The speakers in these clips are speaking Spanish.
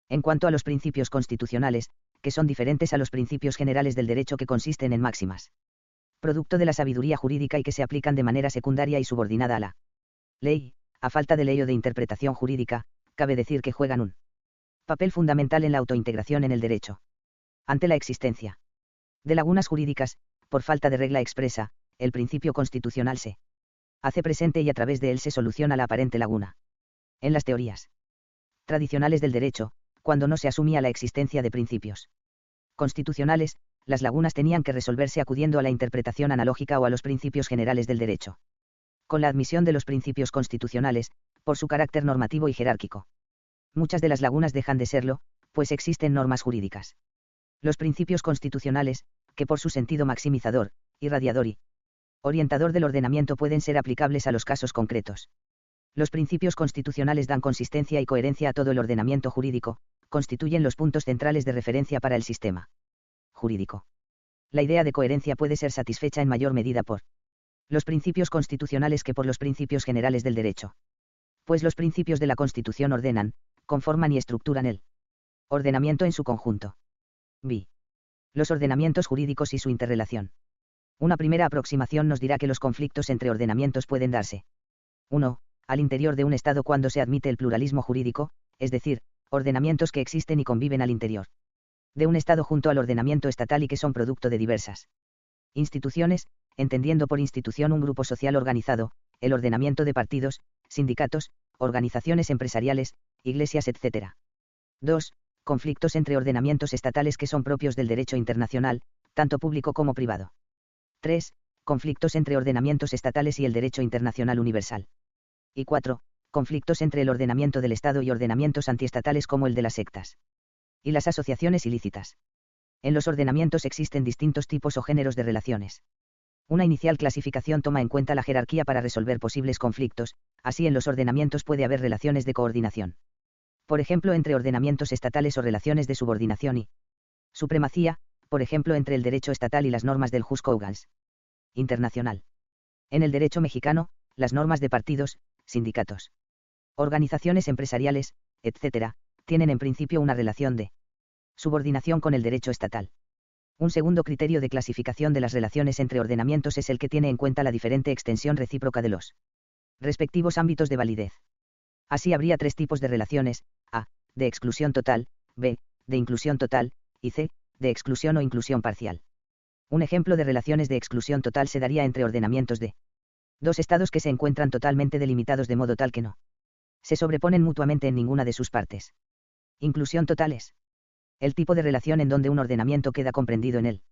En cuanto a los principios constitucionales, que son diferentes a los principios generales del derecho que consisten en máximas, producto de la sabiduría jurídica y que se aplican de manera secundaria y subordinada a la ley, a falta de ley o de interpretación jurídica, cabe decir que juegan un papel fundamental en la autointegración en el derecho. Ante la existencia de lagunas jurídicas, por falta de regla expresa, el principio constitucional se hace presente y a través de él se soluciona la aparente laguna. En las teorías tradicionales del derecho, cuando no se asumía la existencia de principios constitucionales, las lagunas tenían que resolverse acudiendo a la interpretación analógica o a los principios generales del derecho. Con la admisión de los principios constitucionales, por su carácter normativo y jerárquico, muchas de las lagunas dejan de serlo, pues existen normas jurídicas. Los principios constitucionales, que por su sentido maximizador, irradiador y orientador del ordenamiento pueden ser aplicables a los casos concretos. Los principios constitucionales dan consistencia y coherencia a todo el ordenamiento jurídico, constituyen los puntos centrales de referencia para el sistema jurídico. La idea de coherencia puede ser satisfecha en mayor medida por los principios constitucionales que por los principios generales del derecho. Pues los principios de la Constitución ordenan, conforman y estructuran el ordenamiento en su conjunto. B. Los ordenamientos jurídicos y su interrelación. Una primera aproximación nos dirá que los conflictos entre ordenamientos pueden darse. 1. Al interior de un Estado cuando se admite el pluralismo jurídico, es decir, ordenamientos que existen y conviven al interior de un Estado junto al ordenamiento estatal y que son producto de diversas instituciones, entendiendo por institución un grupo social organizado, el ordenamiento de partidos, sindicatos, organizaciones empresariales, iglesias, etc. 2. Conflictos entre ordenamientos estatales que son propios del derecho internacional, tanto público como privado. 3. Conflictos entre ordenamientos estatales y el derecho internacional universal. Y 4. Conflictos entre el ordenamiento del Estado y ordenamientos antiestatales como el de las sectas y las asociaciones ilícitas. En los ordenamientos existen distintos tipos o géneros de relaciones. Una inicial clasificación toma en cuenta la jerarquía para resolver posibles conflictos, así en los ordenamientos puede haber relaciones de coordinación. Por ejemplo, entre ordenamientos estatales o relaciones de subordinación y supremacía, por ejemplo, entre el derecho estatal y las normas del jus cogens internacional. En el derecho mexicano, las normas de partidos, sindicatos, organizaciones empresariales, etc., tienen en principio una relación de subordinación con el derecho estatal. Un segundo criterio de clasificación de las relaciones entre ordenamientos es el que tiene en cuenta la diferente extensión recíproca de los respectivos ámbitos de validez. Así habría tres tipos de relaciones: A, de exclusión total; B, de inclusión total; y C, de exclusión o inclusión parcial. Un ejemplo de relaciones de exclusión total se daría entre ordenamientos de dos estados que se encuentran totalmente delimitados de modo tal que no se sobreponen mutuamente en ninguna de sus partes. Inclusión total es el tipo de relación en donde un ordenamiento queda comprendido en él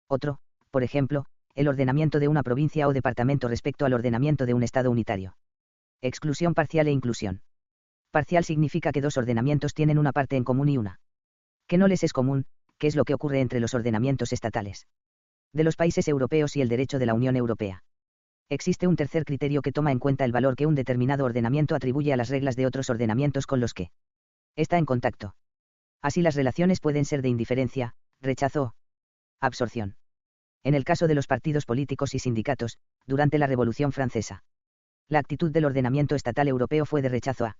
otro, por ejemplo, el ordenamiento de una provincia o departamento respecto al ordenamiento de un estado unitario. Exclusión parcial e inclusión parcial significa que dos ordenamientos tienen una parte en común y una que no les es común, que es lo que ocurre entre los ordenamientos estatales de los países europeos y el derecho de la Unión Europea. Existe un tercer criterio que toma en cuenta el valor que un determinado ordenamiento atribuye a las reglas de otros ordenamientos con los que está en contacto. Así las relaciones pueden ser de indiferencia, rechazo o absorción. En el caso de los partidos políticos y sindicatos, durante la Revolución Francesa, la actitud del ordenamiento estatal europeo fue de rechazo a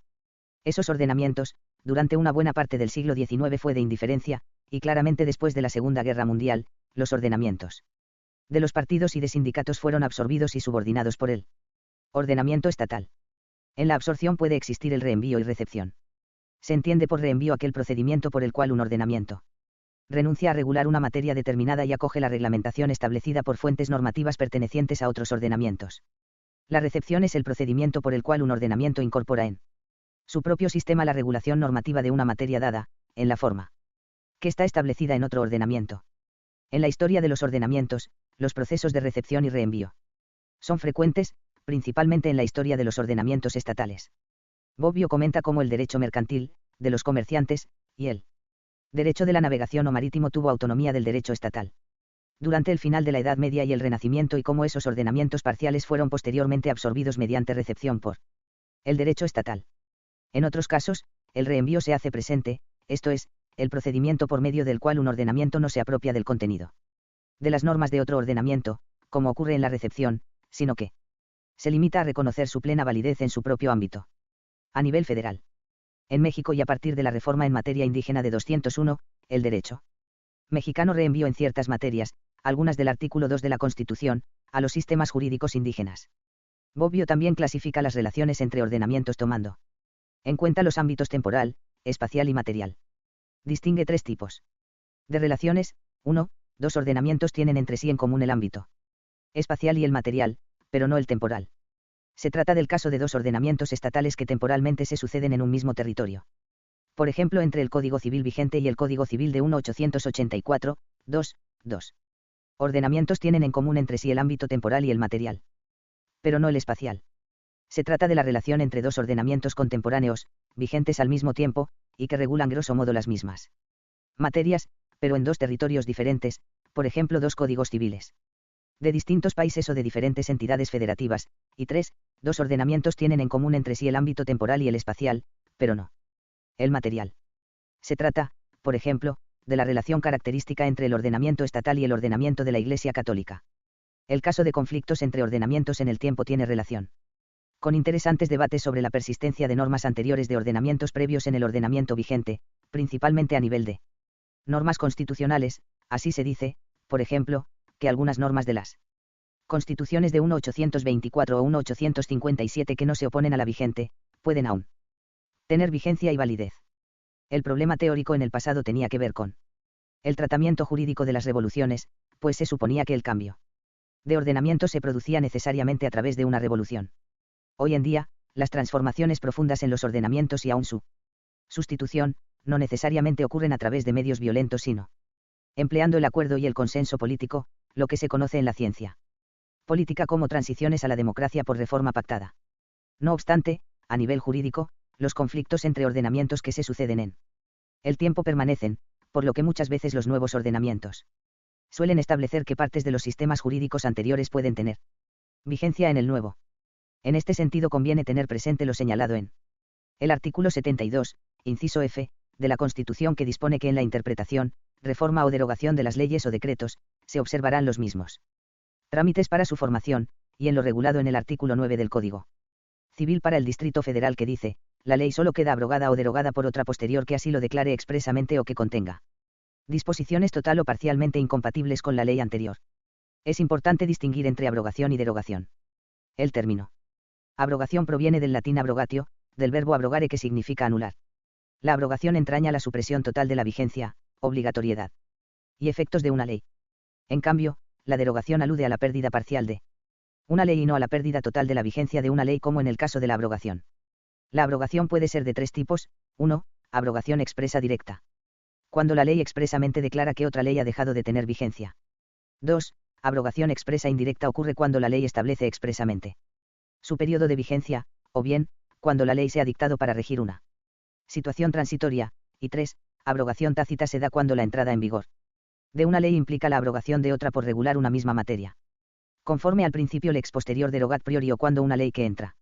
esos ordenamientos, durante una buena parte del siglo XIX fue de indiferencia, y claramente después de la Segunda Guerra Mundial, los ordenamientos de los partidos y de sindicatos fueron absorbidos y subordinados por el ordenamiento estatal. En la absorción puede existir el reenvío y recepción. Se entiende por reenvío aquel procedimiento por el cual un ordenamiento renuncia a regular una materia determinada y acoge la reglamentación establecida por fuentes normativas pertenecientes a otros ordenamientos. La recepción es el procedimiento por el cual un ordenamiento incorpora en su propio sistema la regulación normativa de una materia dada, en la forma que está establecida en otro ordenamiento. En la historia de los ordenamientos, los procesos de recepción y reenvío son frecuentes, principalmente en la historia de los ordenamientos estatales. Bobbio comenta cómo el derecho mercantil, de los comerciantes, y el derecho de la navegación o marítimo tuvo autonomía del derecho estatal durante el final de la Edad Media y el Renacimiento y cómo esos ordenamientos parciales fueron posteriormente absorbidos mediante recepción por el derecho estatal. En otros casos, el reenvío se hace presente, esto es, el procedimiento por medio del cual un ordenamiento no se apropia del contenido de las normas de otro ordenamiento, como ocurre en la recepción, sino que se limita a reconocer su plena validez en su propio ámbito. A nivel federal. En México y a partir de la reforma en materia indígena de 201, el derecho mexicano reenvió en ciertas materias, algunas del artículo 2 de la Constitución, a los sistemas jurídicos indígenas. Bobbio también clasifica las relaciones entre ordenamientos tomando en cuenta los ámbitos temporal, espacial y material. Distingue tres tipos de relaciones. 1. Dos ordenamientos tienen entre sí en común el ámbito espacial y el material, pero no el temporal. Se trata del caso de dos ordenamientos estatales que temporalmente se suceden en un mismo territorio. Por ejemplo, entre el Código Civil vigente y el Código Civil de 1884, 2. Ordenamientos tienen en común entre sí el ámbito temporal y el material, pero no el espacial. Se trata de la relación entre dos ordenamientos contemporáneos, vigentes al mismo tiempo, y que regulan grosso modo las mismas materias, pero en dos territorios diferentes, por ejemplo dos códigos civiles de distintos países o de diferentes entidades federativas, y 3. Dos ordenamientos tienen en común entre sí el ámbito temporal y el espacial, pero no el material. Se trata, por ejemplo, de la relación característica entre el ordenamiento estatal y el ordenamiento de la Iglesia Católica. El caso de conflictos entre ordenamientos en el tiempo tiene relación con interesantes debates sobre la persistencia de normas anteriores de ordenamientos previos en el ordenamiento vigente, principalmente a nivel de normas constitucionales. Así se dice, por ejemplo, que algunas normas de las constituciones de 1824 o 1857 que no se oponen a la vigente, pueden aún tener vigencia y validez. El problema teórico en el pasado tenía que ver con el tratamiento jurídico de las revoluciones, pues se suponía que el cambio de ordenamiento se producía necesariamente a través de una revolución. Hoy en día, las transformaciones profundas en los ordenamientos y aún su sustitución, no necesariamente ocurren a través de medios violentos, sino empleando el acuerdo y el consenso político, lo que se conoce en la ciencia política como transiciones a la democracia por reforma pactada. No obstante, a nivel jurídico, los conflictos entre ordenamientos que se suceden en el tiempo permanecen, por lo que muchas veces los nuevos ordenamientos suelen establecer que partes de los sistemas jurídicos anteriores pueden tener vigencia en el nuevo. En este sentido conviene tener presente lo señalado en el artículo 72, inciso F, de la Constitución, que dispone que en la interpretación, reforma o derogación de las leyes o decretos, se observarán los mismos trámites para su formación, y en lo regulado en el artículo 9 del Código Civil para el Distrito Federal, que dice, la ley solo queda abrogada o derogada por otra posterior que así lo declare expresamente o que contenga disposiciones total o parcialmente incompatibles con la ley anterior. Es importante distinguir entre abrogación y derogación. El término abrogación proviene del latín abrogatio, del verbo abrogare, que significa anular. La abrogación entraña la supresión total de la vigencia, obligatoriedad y efectos de una ley. En cambio, la derogación alude a la pérdida parcial de una ley y no a la pérdida total de la vigencia de una ley, como en el caso de la abrogación. La abrogación puede ser de tres tipos. 1. Abrogación expresa directa, cuando la ley expresamente declara que otra ley ha dejado de tener vigencia. 2. Abrogación expresa indirecta ocurre cuando la ley establece expresamente su periodo de vigencia, o bien, cuando la ley se ha dictado para regir una situación transitoria. Y 3. Abrogación tácita se da cuando la entrada en vigor de una ley implica la abrogación de otra por regular una misma materia. Conforme al principio lex posterior derogat priori, o cuando una ley que entra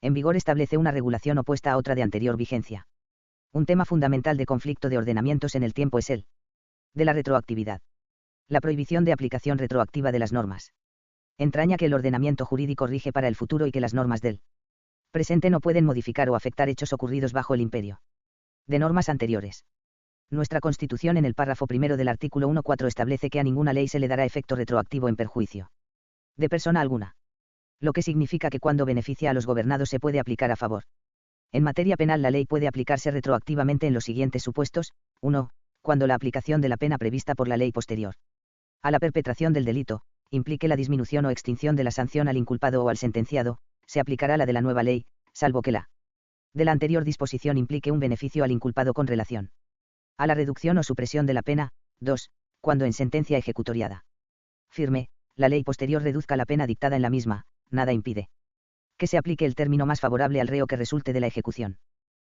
en vigor establece una regulación opuesta a otra de anterior vigencia. Un tema fundamental de conflicto de ordenamientos en el tiempo es el de la retroactividad. La prohibición de aplicación retroactiva de las normas entraña que el ordenamiento jurídico rige para el futuro y que las normas del presente no pueden modificar o afectar hechos ocurridos bajo el imperio de normas anteriores. Nuestra Constitución, en el párrafo primero del artículo 1.4, establece que a ninguna ley se le dará efecto retroactivo en perjuicio de persona alguna, lo que significa que cuando beneficia a los gobernados se puede aplicar a favor. En materia penal, la ley puede aplicarse retroactivamente en los siguientes supuestos. 1. Cuando la aplicación de la pena prevista por la ley posterior a la perpetración del delito implique la disminución o extinción de la sanción al inculpado o al sentenciado, se aplicará la de la nueva ley, salvo que la de la anterior disposición implique un beneficio al inculpado con relación a la reducción o supresión de la pena. 2. Cuando en sentencia ejecutoriada firme, la ley posterior reduzca la pena dictada en la misma, nada impide que se aplique el término más favorable al reo que resulte de la ejecución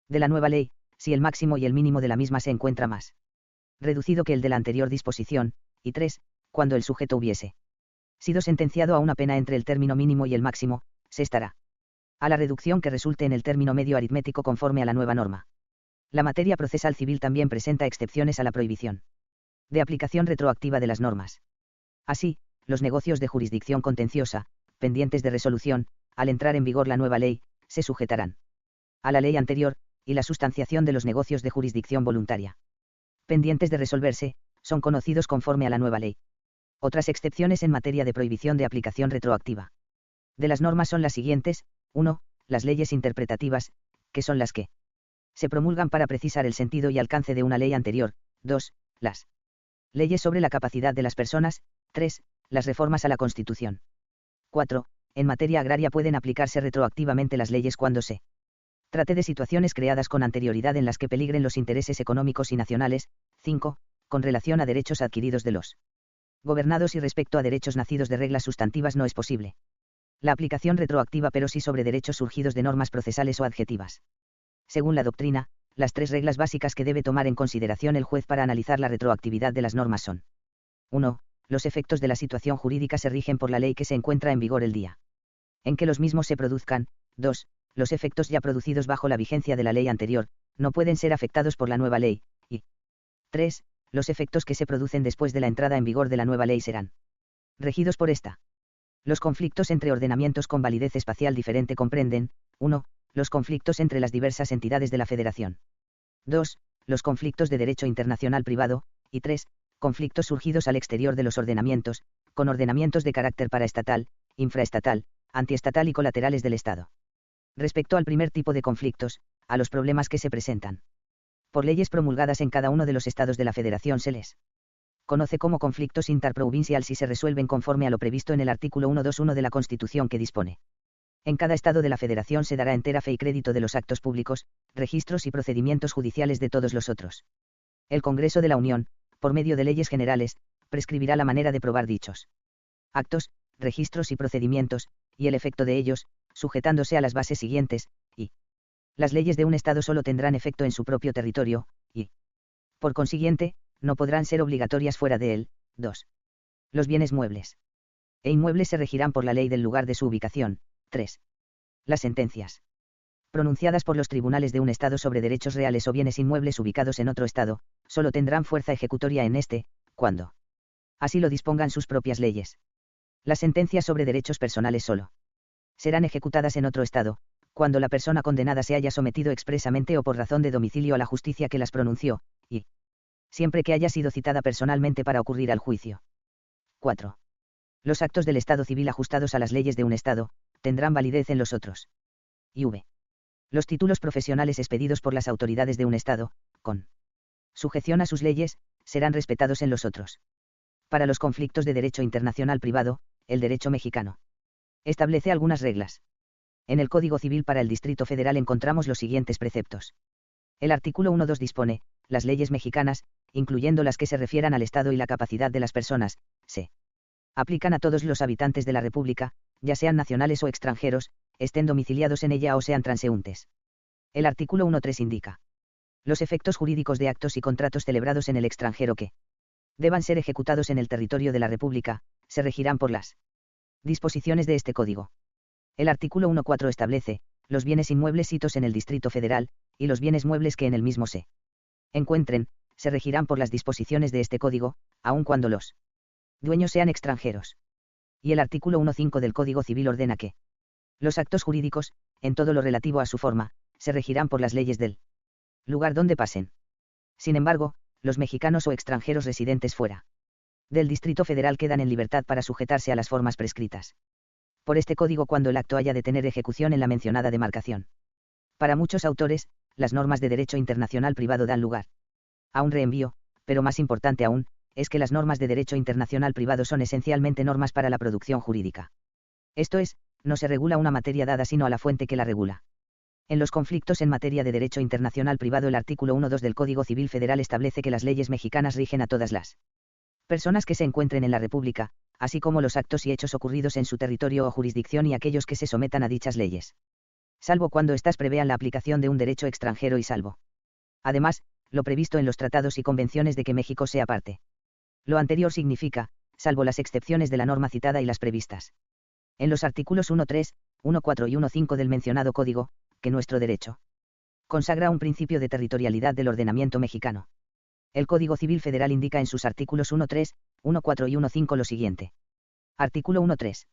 de la nueva ley, si el máximo y el mínimo de la misma se encuentra más reducido que el de la anterior disposición. Y 3. Cuando el sujeto hubiese sido sentenciado a una pena entre el término mínimo y el máximo, se estará a la reducción que resulte en el término medio aritmético conforme a la nueva norma. La materia procesal civil también presenta excepciones a la prohibición de aplicación retroactiva de las normas. Así, los negocios de jurisdicción contenciosa, pendientes de resolución, al entrar en vigor la nueva ley, se sujetarán a la ley anterior, y la sustanciación de los negocios de jurisdicción voluntaria. Pendientes de resolverse, son conocidos conforme a la nueva ley. Otras excepciones en materia de prohibición de aplicación retroactiva de las normas son las siguientes: 1. Las leyes interpretativas, que son las que se promulgan para precisar el sentido y alcance de una ley anterior. 2. Las leyes sobre la capacidad de las personas. 3. Las reformas a la Constitución. 4. En materia agraria pueden aplicarse retroactivamente las leyes cuando se trate de situaciones creadas con anterioridad en las que peligren los intereses económicos y nacionales. 5. Con relación a derechos adquiridos de los gobernados y respecto a derechos nacidos de reglas sustantivas no es posible la aplicación retroactiva, pero sí sobre derechos surgidos de normas procesales o adjetivas. Según la doctrina, las 3 reglas básicas que debe tomar en consideración el juez para analizar la retroactividad de las normas son: 1. Los efectos de la situación jurídica se rigen por la ley que se encuentra en vigor el día en que los mismos se produzcan. 2. Los efectos ya producidos bajo la vigencia de la ley anterior no pueden ser afectados por la nueva ley. Y 3. Los efectos que se producen después de la entrada en vigor de la nueva ley serán regidos por esta. Los conflictos entre ordenamientos con validez espacial diferente comprenden: 1. Los conflictos entre las diversas entidades de la Federación. 2. Los conflictos de derecho internacional privado. Y 3. Conflictos surgidos al exterior de los ordenamientos, con ordenamientos de carácter paraestatal, infraestatal, antiestatal y colaterales del Estado. Respecto al primer tipo de conflictos, a los problemas que se presentan por leyes promulgadas en cada uno de los estados de la Federación se les conoce como conflictos interprovincial si se resuelven conforme a lo previsto en el artículo 121 de la Constitución, que dispone: en cada estado de la Federación se dará entera fe y crédito de los actos públicos, registros y procedimientos judiciales de todos los otros. El Congreso de la Unión, por medio de leyes generales, prescribirá la manera de probar dichos actos, registros y procedimientos, y el efecto de ellos, sujetándose a las bases siguientes: y las leyes de un estado solo tendrán efecto en su propio territorio, y por consiguiente, no podrán ser obligatorias fuera de él. 2. Los bienes muebles e inmuebles se regirán por la ley del lugar de su ubicación. 3. Las sentencias pronunciadas por los tribunales de un estado sobre derechos reales o bienes inmuebles ubicados en otro estado, solo tendrán fuerza ejecutoria en este, cuando así lo dispongan sus propias leyes. Las sentencias sobre derechos personales solo serán ejecutadas en otro estado, cuando la persona condenada se haya sometido expresamente o por razón de domicilio a la justicia que las pronunció, y siempre que haya sido citada personalmente para ocurrir al juicio. 4. Los actos del Estado civil ajustados a las leyes de un Estado, tendrán validez en los otros. Y v. Los títulos profesionales expedidos por las autoridades de un Estado, con sujeción a sus leyes, serán respetados en los otros. Para los conflictos de derecho internacional privado, el derecho mexicano establece algunas reglas. En el Código Civil para el Distrito Federal encontramos los siguientes preceptos. El artículo 1.2 dispone: las leyes mexicanas, incluyendo las que se refieran al Estado y la capacidad de las personas, se aplican a todos los habitantes de la República, ya sean nacionales o extranjeros, estén domiciliados en ella o sean transeúntes. El artículo 1.3 indica: los efectos jurídicos de actos y contratos celebrados en el extranjero que deban ser ejecutados en el territorio de la República, se regirán por las disposiciones de este Código. El artículo 1.4 establece: los bienes inmuebles sitos en el Distrito Federal, y los bienes muebles que en el mismo se encuentren, se regirán por las disposiciones de este Código, aun cuando los dueños sean extranjeros. Y el artículo 1.5 del Código Civil ordena que los actos jurídicos, en todo lo relativo a su forma, se regirán por las leyes del lugar donde pasen. Sin embargo, los mexicanos o extranjeros residentes fuera del Distrito Federal quedan en libertad para sujetarse a las formas prescritas por este Código cuando el acto haya de tener ejecución en la mencionada demarcación. Para muchos autores, las normas de derecho internacional privado dan lugar a un reenvío, pero más importante aún, es que las normas de derecho internacional privado son esencialmente normas para la producción jurídica. Esto es, no se regula una materia dada sino a la fuente que la regula. En los conflictos en materia de derecho internacional privado, el artículo 1.2 del Código Civil Federal establece que las leyes mexicanas rigen a todas las personas que se encuentren en la República, así como los actos y hechos ocurridos en su territorio o jurisdicción y aquellos que se sometan a dichas leyes, salvo cuando éstas prevean la aplicación de un derecho extranjero y salvo, además, lo previsto en los tratados y convenciones de que México sea parte. Lo anterior significa, salvo las excepciones de la norma citada y las previstas en los artículos 1.3, 1.4 y 1.5 del mencionado Código, que nuestro derecho consagra un principio de territorialidad del ordenamiento mexicano. El Código Civil Federal indica en sus artículos 1.3, 1.4 y 1.5 lo siguiente. Artículo 1.3.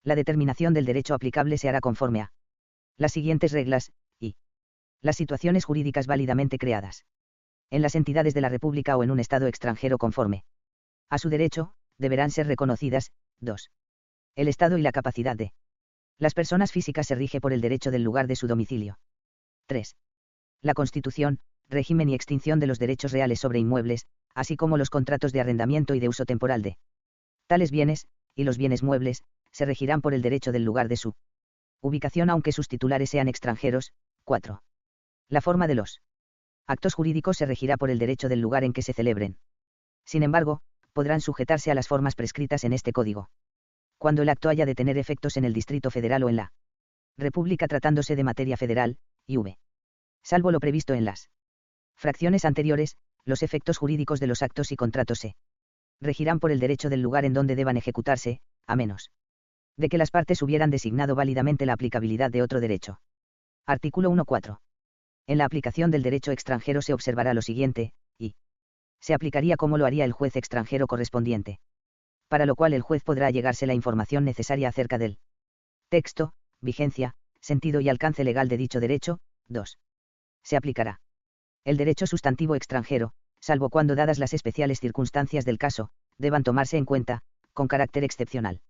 La determinación del derecho aplicable se hará conforme a las siguientes reglas, y Las situaciones jurídicas válidamente creadas. En las entidades de la República o en un Estado extranjero conforme a su derecho, deberán ser reconocidas. 2. El Estado y la capacidad de las personas físicas se rige por el derecho del lugar de su domicilio. 3. La Constitución, régimen y extinción de los derechos reales sobre inmuebles, así como los contratos de arrendamiento y de uso temporal de tales bienes, y los bienes muebles, se regirán por el derecho del lugar de su ubicación aunque sus titulares sean extranjeros. 4. La forma de los actos jurídicos se regirá por el derecho del lugar en que se celebren. Sin embargo, podrán sujetarse a las formas prescritas en este código. Cuando el acto haya de tener efectos en el Distrito Federal o en la República tratándose de materia federal, v. Salvo lo previsto en las fracciones anteriores, los efectos jurídicos de los actos y contratos se regirán por el derecho del lugar en donde deban ejecutarse, a menos de que las partes hubieran designado válidamente la aplicabilidad de otro derecho. Artículo 1.4. En la aplicación del derecho extranjero se observará lo siguiente, y se aplicaría como lo haría el juez extranjero correspondiente. Para lo cual el juez podrá allegarse la información necesaria acerca del texto, vigencia, sentido y alcance legal de dicho derecho. 2. Se aplicará el derecho sustantivo extranjero, salvo cuando dadas las especiales circunstancias del caso, deban tomarse en cuenta, con carácter excepcional,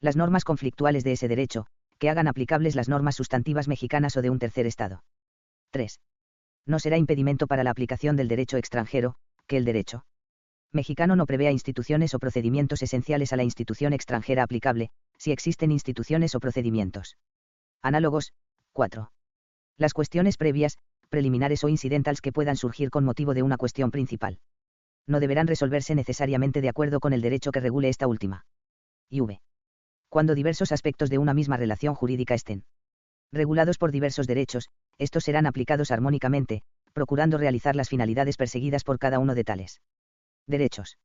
las normas conflictuales de ese derecho, que hagan aplicables las normas sustantivas mexicanas o de un tercer estado. 3. No será impedimento para la aplicación del derecho extranjero, que el derecho mexicano no prevea instituciones o procedimientos esenciales a la institución extranjera aplicable, si existen instituciones o procedimientos análogos. 4. Las cuestiones previas, preliminares o incidentales que puedan surgir con motivo de una cuestión principal no deberán resolverse necesariamente de acuerdo con el derecho que regule esta última. V. Cuando diversos aspectos de una misma relación jurídica estén regulados por diversos derechos, estos serán aplicados armónicamente, procurando realizar las finalidades perseguidas por cada uno de tales derechos.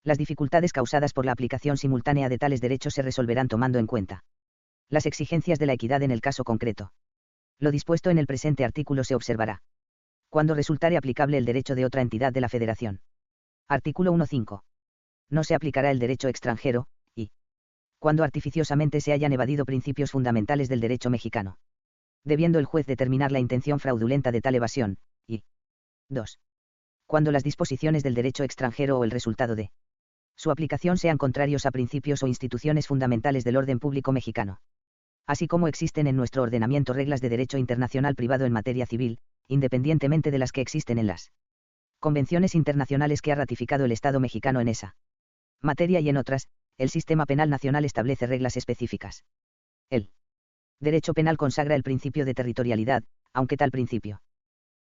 Las dificultades causadas por la aplicación simultánea de tales derechos se resolverán tomando en cuenta las exigencias de la equidad en el caso concreto. Lo dispuesto en el presente artículo se observará cuando resultare aplicable el derecho de otra entidad de la Federación. Artículo 1.5. No se aplicará el derecho extranjero, y cuando artificiosamente se hayan evadido principios fundamentales del derecho mexicano, debiendo el juez determinar la intención fraudulenta de tal evasión, y 2. Cuando las disposiciones del derecho extranjero o el resultado de su aplicación sean contrarios a principios o instituciones fundamentales del orden público mexicano. Así como existen en nuestro ordenamiento reglas de derecho internacional privado en materia civil, independientemente de las que existen en las convenciones internacionales que ha ratificado el Estado mexicano en esa materia y en otras, el sistema penal nacional establece reglas específicas. El derecho penal consagra el principio de territorialidad, aunque tal principio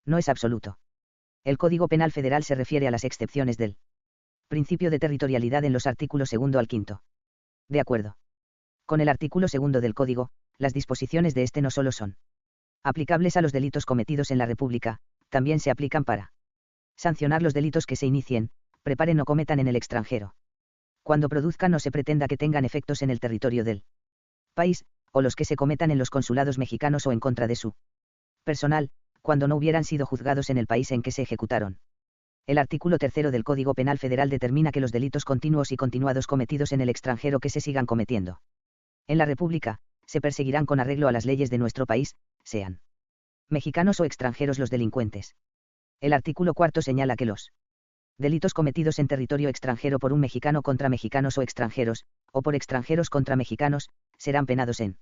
no es absoluto. El Código Penal Federal se refiere a las excepciones del principio de territorialidad en los artículos 2 al 5. De acuerdo con el artículo 2 del Código, las disposiciones de este no solo son aplicables a los delitos cometidos en la República, también se aplican para sancionar los delitos que se inicien, preparen o cometan en el extranjero, cuando produzcan o se pretenda que tengan efectos en el territorio del país, o los que se cometan en los consulados mexicanos o en contra de su personal, cuando no hubieran sido juzgados en el país en que se ejecutaron. El artículo 3 del Código Penal Federal determina que los delitos continuos y continuados cometidos en el extranjero que se sigan cometiendo en la República, se perseguirán con arreglo a las leyes de nuestro país, sean mexicanos o extranjeros los delincuentes. El artículo 4 señala que los delitos cometidos en territorio extranjero por un mexicano contra mexicanos o extranjeros, o por extranjeros contra mexicanos, serán penados en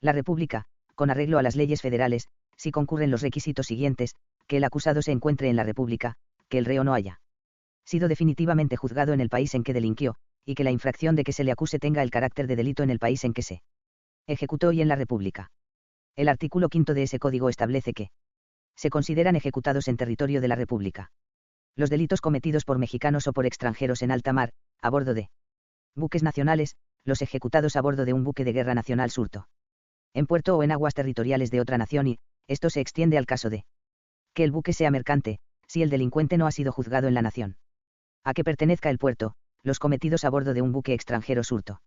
la República, con arreglo a las leyes federales, si concurren los requisitos siguientes, que el acusado se encuentre en la República, que el reo no haya sido definitivamente juzgado en el país en que delinquió, y que la infracción de que se le acuse tenga el carácter de delito en el país en que se ejecutó y en la República. El artículo 5 de ese código establece que se consideran ejecutados en territorio de la República los delitos cometidos por mexicanos o por extranjeros en alta mar, a bordo de buques nacionales, los ejecutados a bordo de un buque de guerra nacional surto en puerto o en aguas territoriales de otra nación y, esto se extiende al caso de que el buque sea mercante, si el delincuente no ha sido juzgado en la nación a que pertenezca el puerto, los cometidos a bordo de un buque extranjero surto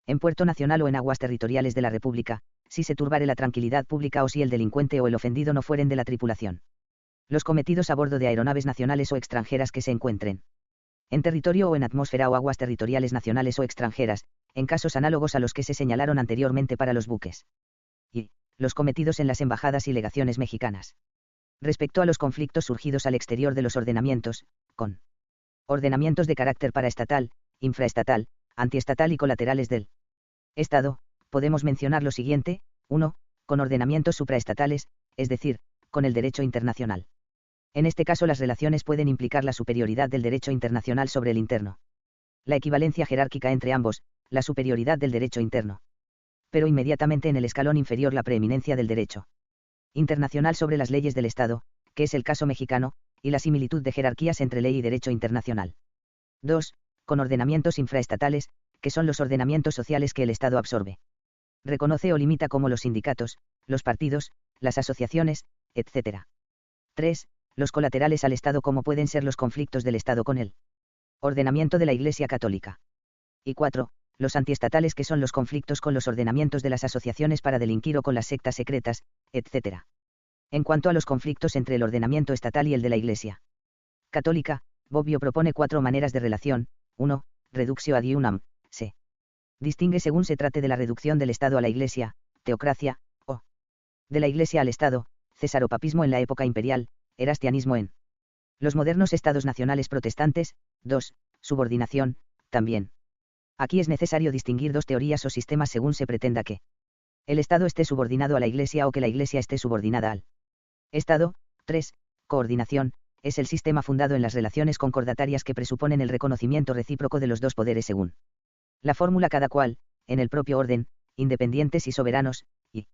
en puerto nacional o en aguas territoriales de la República, si se turbare la tranquilidad pública o si el delincuente o el ofendido no fueren de la tripulación. Los cometidos a bordo de aeronaves nacionales o extranjeras que se encuentren en territorio o en atmósfera o aguas territoriales nacionales o extranjeras, en casos análogos a los que se señalaron anteriormente para los buques. Y los cometidos en las embajadas y legaciones mexicanas. Respecto a los conflictos surgidos al exterior de los ordenamientos, con ordenamientos de carácter paraestatal, infraestatal, antiestatal y colaterales del Estado, podemos mencionar lo siguiente: 1. Con ordenamientos supraestatales, es decir, con el derecho internacional. En este caso las relaciones pueden implicar la superioridad del derecho internacional sobre el interno. La equivalencia jerárquica entre ambos, la superioridad del derecho interno. Pero inmediatamente en el escalón inferior la preeminencia del derecho internacional sobre las leyes del Estado, que es el caso mexicano, y la similitud de jerarquías entre ley y derecho internacional. 2. Con ordenamientos infraestatales, que son los ordenamientos sociales que el Estado absorbe, reconoce o limita, como los sindicatos, los partidos, las asociaciones, etc. 3. Los colaterales al Estado, como pueden ser los conflictos del Estado con el ordenamiento de la Iglesia Católica. Y 4. Los antiestatales, que son los conflictos con los ordenamientos de las asociaciones para delinquir o con las sectas secretas, etc. En cuanto a los conflictos entre el ordenamiento estatal y el de la Iglesia Católica, Bobbio propone 4 maneras de relación. 1. Reductio ad unam, se distingue según se trate de la reducción del Estado a la Iglesia, teocracia, o de la Iglesia al Estado, cesaropapismo en la época imperial, erastianismo en los modernos estados nacionales protestantes. 2. Subordinación, también. Aquí es necesario distinguir 2 teorías o sistemas según se pretenda que el Estado esté subordinado a la Iglesia o que la Iglesia esté subordinada al Estado. 3. Coordinación, es el sistema fundado en las relaciones concordatarias que presuponen el reconocimiento recíproco de los 2 poderes según la fórmula cada cual, en el propio orden, independientes y soberanos. Y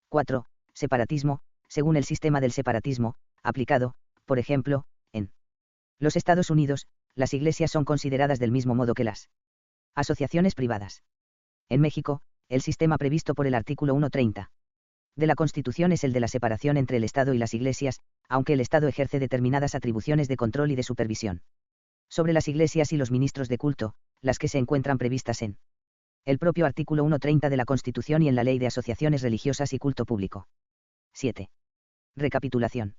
4. Separatismo, según el sistema del separatismo, aplicado, por ejemplo, en los Estados Unidos, las iglesias son consideradas del mismo modo que las asociaciones privadas. En México, el sistema previsto por el artículo 130 de la Constitución es el de la separación entre el Estado y las iglesias, aunque el Estado ejerce determinadas atribuciones de control y de supervisión sobre las iglesias y los ministros de culto, las que se encuentran previstas en el propio artículo 130 de la Constitución y en la Ley de Asociaciones Religiosas y Culto Público. 7. Recapitulación.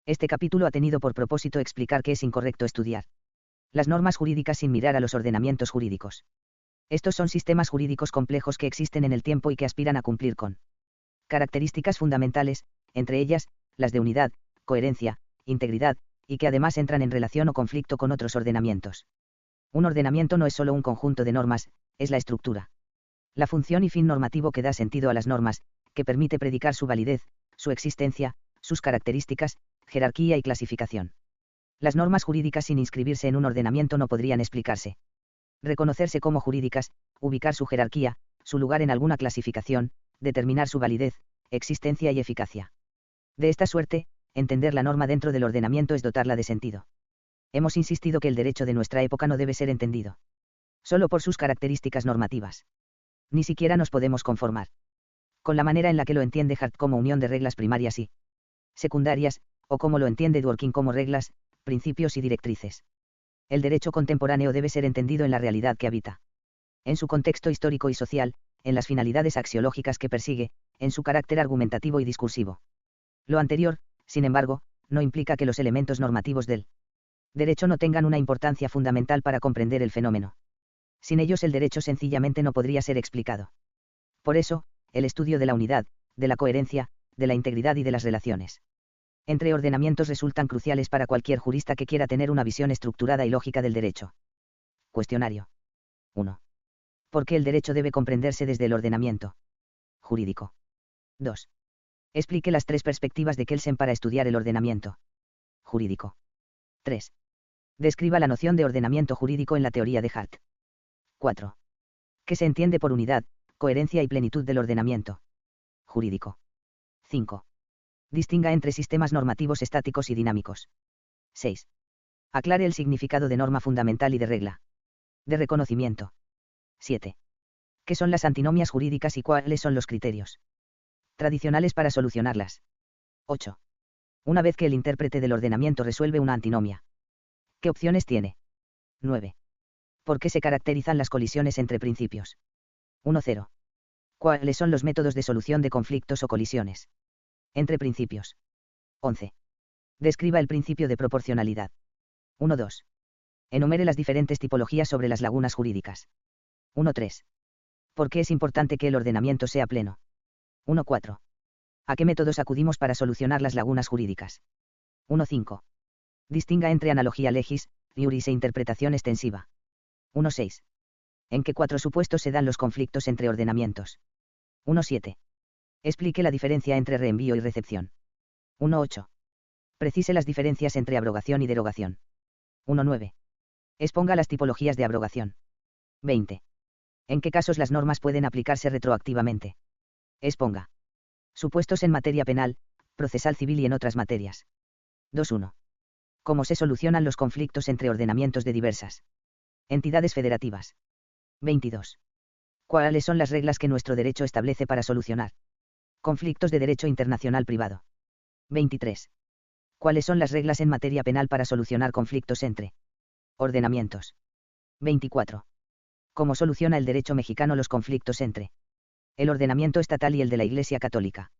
Este capítulo ha tenido por propósito explicar que es incorrecto estudiar las normas jurídicas sin mirar a los ordenamientos jurídicos. Estos son sistemas jurídicos complejos que existen en el tiempo y que aspiran a cumplir con características fundamentales, entre ellas, las de unidad, coherencia, integridad, y que además entran en relación o conflicto con otros ordenamientos. Un ordenamiento no es solo un conjunto de normas, es la estructura, la función y fin normativo que da sentido a las normas, que permite predicar su validez, su existencia, sus características, jerarquía y clasificación. Las normas jurídicas sin inscribirse en un ordenamiento no podrían explicarse, reconocerse como jurídicas, ubicar su jerarquía, su lugar en alguna clasificación, determinar su validez, existencia y eficacia. De esta suerte, entender la norma dentro del ordenamiento es dotarla de sentido. Hemos insistido que el derecho de nuestra época no debe ser entendido solo por sus características normativas. Ni siquiera nos podemos conformar con la manera en la que lo entiende Hart como unión de reglas primarias y secundarias, o como lo entiende Dworkin como reglas, principios y directrices. El derecho contemporáneo debe ser entendido en la realidad que habita, en su contexto histórico y social, en las finalidades axiológicas que persigue, en su carácter argumentativo y discursivo. Lo anterior, sin embargo, no implica que los elementos normativos del derecho no tengan una importancia fundamental para comprender el fenómeno. Sin ellos el derecho sencillamente no podría ser explicado. Por eso, el estudio de la unidad, de la coherencia, de la integridad y de las relaciones entre ordenamientos resultan cruciales para cualquier jurista que quiera tener una visión estructurada y lógica del derecho. Cuestionario. 1. ¿Por qué el derecho debe comprenderse desde el ordenamiento jurídico? 2. Explique las 3 perspectivas de Kelsen para estudiar el ordenamiento jurídico. 3. Describa la noción de ordenamiento jurídico en la teoría de Hart. 4. ¿Qué se entiende por unidad, coherencia y plenitud del ordenamiento jurídico? 5. Distinga entre sistemas normativos estáticos y dinámicos. 6. Aclare el significado de norma fundamental y de regla de reconocimiento. 7. ¿Qué son las antinomias jurídicas y cuáles son los criterios tradicionales para solucionarlas? 8. Una vez que el intérprete del ordenamiento resuelve una antinomia, ¿qué opciones tiene? 9. ¿Por qué se caracterizan las colisiones entre principios? 1.0. ¿Cuáles son los métodos de solución de conflictos o colisiones entre principios? 11. Describa el principio de proporcionalidad. 1.2. Enumere las diferentes tipologías sobre las lagunas jurídicas. 1.3. ¿Por qué es importante que el ordenamiento sea pleno? 1.4. ¿A qué métodos acudimos para solucionar las lagunas jurídicas? 1.5. Distinga entre analogía legis, iuris e interpretación extensiva. 1.6. ¿En qué 4 supuestos se dan los conflictos entre ordenamientos? 1.7. Explique la diferencia entre reenvío y recepción. 1.8. Precise las diferencias entre abrogación y derogación. 1.9. Exponga las tipologías de abrogación. 20. ¿En qué casos las normas pueden aplicarse retroactivamente? Exponga. Supuestos en materia penal, procesal civil y en otras materias. 2.1. ¿Cómo se solucionan los conflictos entre ordenamientos de diversas entidades federativas? 22. ¿Cuáles son las reglas que nuestro derecho establece para solucionar conflictos de derecho internacional privado? 23. ¿Cuáles son las reglas en materia penal para solucionar conflictos entre ordenamientos? 24. ¿Cómo soluciona el derecho mexicano los conflictos entre el ordenamiento estatal y el de la Iglesia Católica?